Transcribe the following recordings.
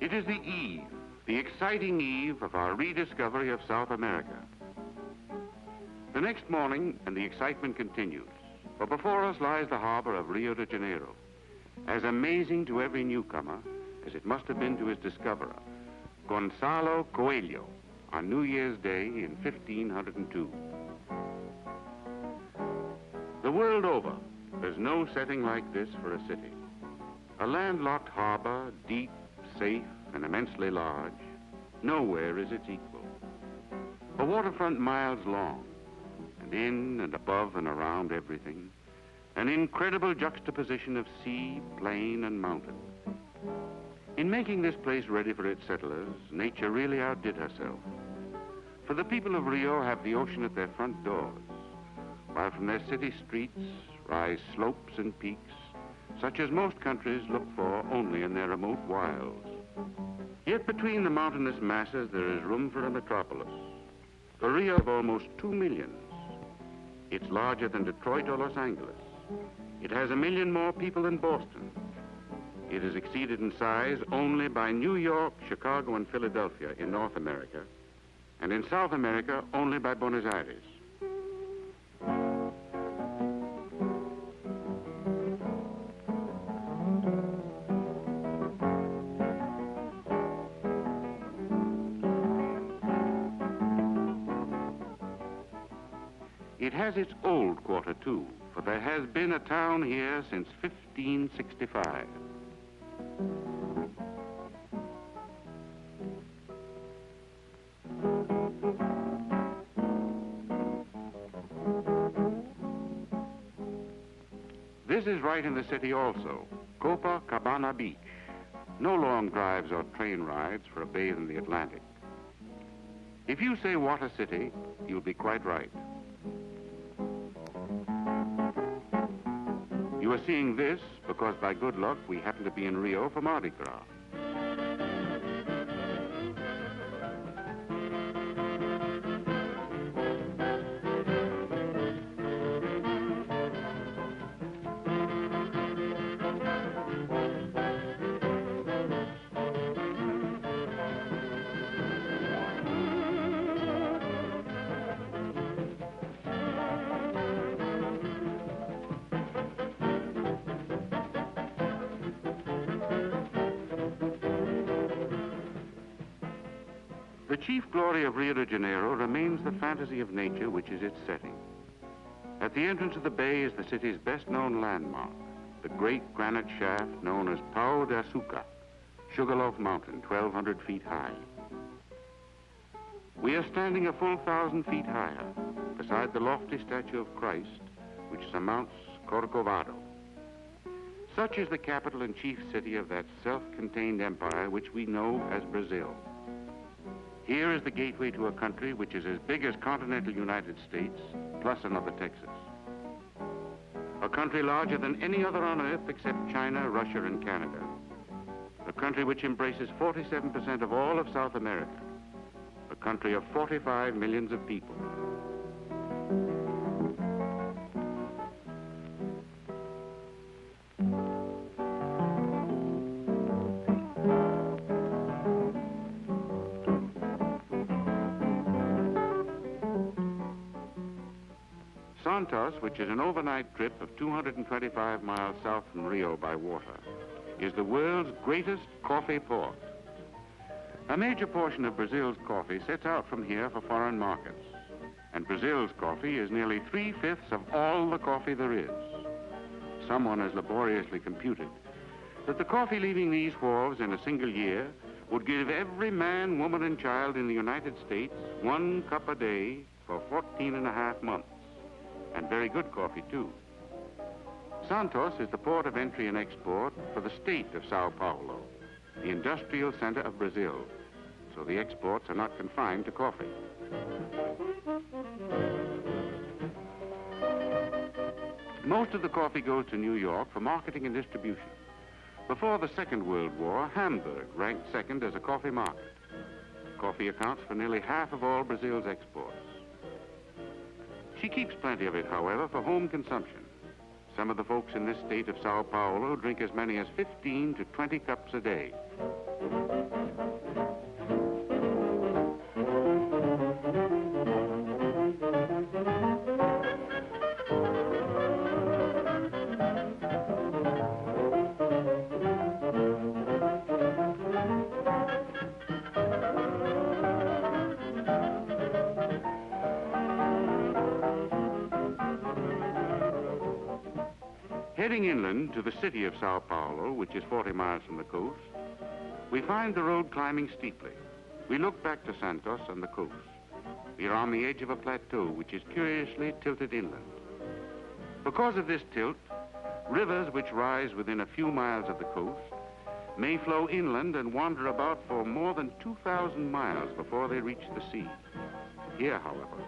It is the exciting eve of our rediscovery of South America. The next morning, and the excitement continues, for before us lies the harbor of Rio de Janeiro, as amazing to every newcomer as it must have been to his discoverer, Gonzalo Coelho, on New Year's Day in 1502. The world over, there's no setting like this for a city. A landlocked harbor, deep, safe, and immensely large, nowhere is its equal. A waterfront miles long, and in and above and around everything, an incredible juxtaposition of sea, plain, and mountain. In making this place ready for its settlers, nature really outdid herself. For the people of Rio have the ocean at their front doors, while from their city streets rise slopes and peaks, such as most countries look for only in their remote wilds. Yet between the mountainous masses there is room for a metropolis. A Rio of almost 2 millions. It's larger than Detroit or Los Angeles. It has 1 million more people than Boston. It is exceeded in size only by New York, Chicago, and Philadelphia in North America, and in South America only by Buenos Aires. It has its old quarter, too, for there has been a town here since 1565. This is right in the city also, Copacabana Beach. No long drives or train rides for a bathe in the Atlantic. If you say what a city, you'll be quite right. You are seeing this because by good luck we happen to be in Rio for Mardi Gras. The chief glory of Rio de Janeiro remains the fantasy of nature which is its setting. At the entrance of the bay is the city's best-known landmark, the great granite shaft known as Pau de Açúcar, Sugarloaf Mountain, 1,200 feet high. We are standing a full 1,000 feet higher, beside the lofty statue of Christ, which surmounts Corcovado. Such is the capital and chief city of that self-contained empire which we know as Brazil. Here is the gateway to a country which is as big as continental United States, plus another Texas. A country larger than any other on earth except China, Russia, and Canada. A country which embraces 47% of all of South America. A country of 45 millions of people. Santos, which is an overnight trip of 225 miles south from Rio by water, is the world's greatest coffee port. A major portion of Brazil's coffee sets out from here for foreign markets, and Brazil's coffee is nearly 3/5 of all the coffee there is. Someone has laboriously computed that the coffee leaving these wharves in a single year would give every man, woman, and child in the United States 1 cup a day for 14.5 months. And very good coffee, too. Santos is the port of entry and export for the state of Sao Paulo, the industrial center of Brazil, so the exports are not confined to coffee. Most of the coffee goes to New York for marketing and distribution. Before the Second World War, Hamburg ranked second as a coffee market. Coffee accounts for nearly half of all Brazil's exports. She keeps plenty of it, however, for home consumption. Some of the folks in this state of Sao Paulo drink as many as 15 to 20 cups a day. Heading inland to the city of Sao Paulo, which is 40 miles from the coast, we find the road climbing steeply. We look back to Santos and the coast. We are on the edge of a plateau, which is curiously tilted inland. Because of this tilt, rivers which rise within a few miles of the coast may flow inland and wander about for more than 2,000 miles before they reach the sea. Here, however,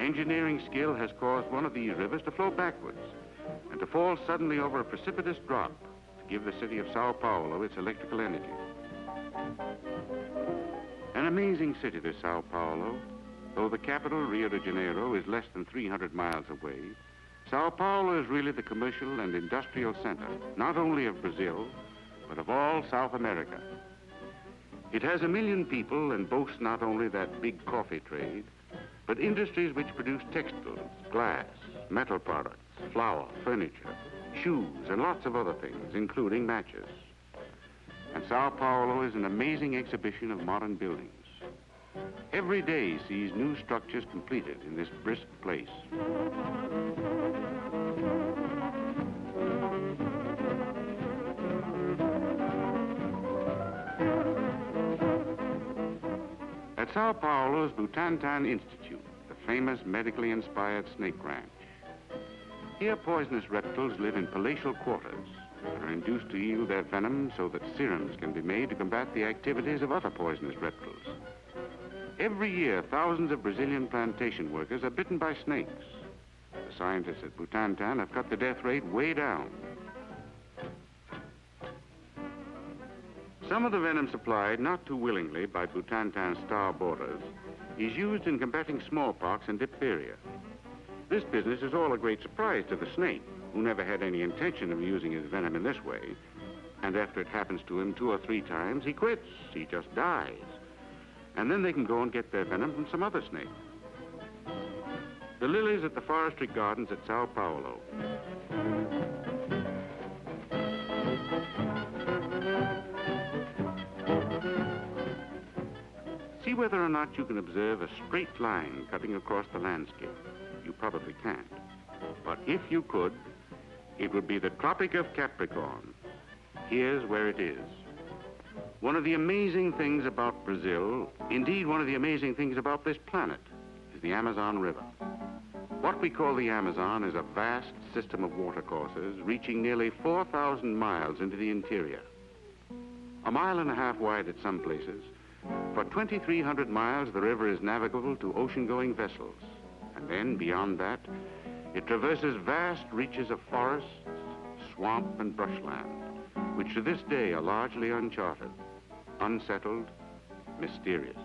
engineering skill has caused one of these rivers to flow backwards and to fall suddenly over a precipitous drop to give the city of Sao Paulo its electrical energy. An amazing city, this Sao Paulo. Though the capital, Rio de Janeiro, is less than 300 miles away, Sao Paulo is really the commercial and industrial center, not only of Brazil, but of all South America. It has 1 million people and boasts not only that big coffee trade, but industries which produce textiles, glass, metal products, flour, furniture, shoes, and lots of other things, including matches. And Sao Paulo is an amazing exhibition of modern buildings. Every day sees new structures completed in this brisk place. At Sao Paulo's Butantan Institute, the famous medically inspired snake ranch. Here poisonous reptiles live in palatial quarters and are induced to yield their venom so that serums can be made to combat the activities of other poisonous reptiles. Every year, thousands of Brazilian plantation workers are bitten by snakes. The scientists at Butantan have cut the death rate way down. Some of the venom supplied, not too willingly, by Butantan's star boarders, is used in combating smallpox and diphtheria. This business is all a great surprise to the snake, who never had any intention of using his venom in this way. And after it happens to him 2 or 3 times, he quits. He just dies. And then they can go and get their venom from some other snake. The lilies at the forestry gardens at Sao Paulo. See whether or not you can observe a straight line cutting across the landscape. You probably can't. But if you could, it would be the Tropic of Capricorn. Here's where it is. One of the amazing things about Brazil, indeed one of the amazing things about this planet, is the Amazon River. What we call the Amazon is a vast system of watercourses reaching nearly 4,000 miles into the interior. 1.5 miles wide at some places. For 2,300 miles, the river is navigable to ocean-going vessels. And then, beyond that, it traverses vast reaches of forests, swamp, and brushland, which to this day are largely uncharted, unsettled, mysterious.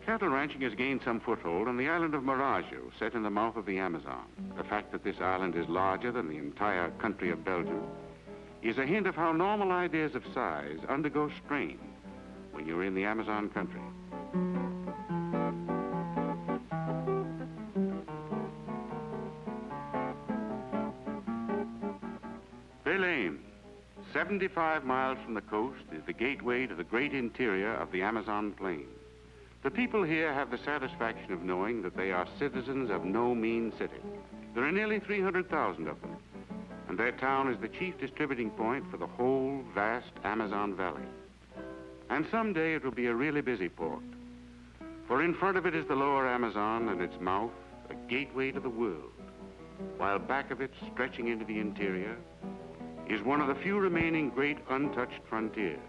Cattle ranching has gained some foothold on the island of Marajo, set in the mouth of the Amazon. The fact that this island is larger than the entire country of Belgium is a hint of how normal ideas of size undergo strain when you're in the Amazon country. Belém, 75 miles from the coast, is the gateway to the great interior of the Amazon plain. The people here have the satisfaction of knowing that they are citizens of no mean city. There are nearly 300,000 of them, and their town is the chief distributing point for the whole vast Amazon Valley. And someday it will be a really busy port, for in front of it is the lower Amazon and its mouth, a gateway to the world, while back of it, stretching into the interior, is one of the few remaining great untouched frontiers.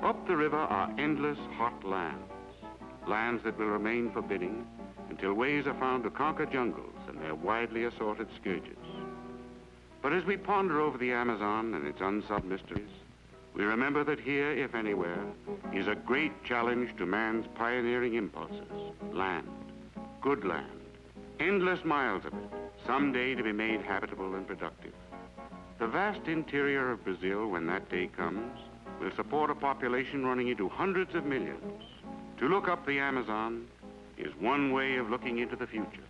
Up the river are endless hot lands, lands that will remain forbidding until ways are found to conquer jungles and their widely assorted scourges. But as we ponder over the Amazon and its unsolved mysteries, we remember that here, if anywhere, is a great challenge to man's pioneering impulses. Land, good land, endless miles of it, someday to be made habitable and productive. The vast interior of Brazil, when that day comes, will support a population running into hundreds of millions. To look up the Amazon is one way of looking into the future.